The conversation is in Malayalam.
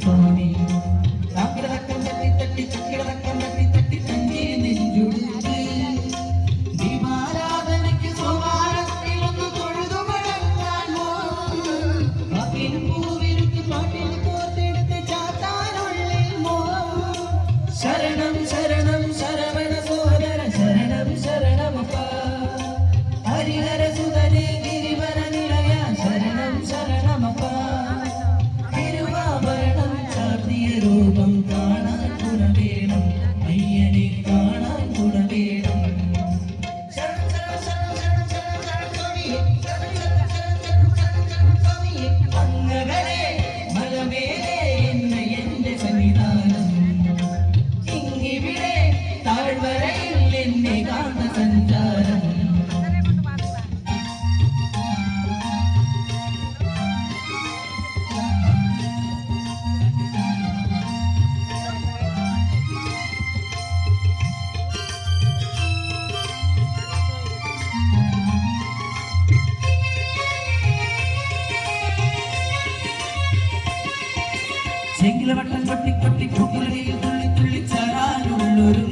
സ്വാമി താങ്കിടതക്കം തട്ടി തട്ടി ചക്കിടതക്കം തട്ടി തട്ടി തഞ്ചി നെഞ്ചുടുത്ത് ദീപാരാധനയ്ക്ക് സോമാരത്തിലൊന്ന് തൊഴുതു മടങ്ങാൻ വാക്കിനും പൂവിരുക്ക് പാട്ടിൽ കോർത്തെടുത്ത് ചാത്താനുള്ളിൽ ശരണം ശരണം ശരവണ സോദര ശരണം ശരണമപ്പ ഹരിഹര സുതനേ ഗിരിവര നിലയ ശരണം ശരണമപ്പ തിരുവാഭരണം ചാർത്തിയ രൂപം കാണാൻ ഗുണവേണം അയ്യനെ കാണാൻ ഗുണവേണം അങ്ങകളെ മലമേലെ എന്ന എന്റെ സന്നിധാനം ഇങ്ങിവിടെ താഴ്വരയിൽ എന്നെ കാണ സഞ്ചാരം ചെങ്കിലവട്ടം കൊട്ടി കൊട്ടി കുക്കിലടിയിൽ തുള്ളി തുള്ളി ചാരാനുള്ളൊരു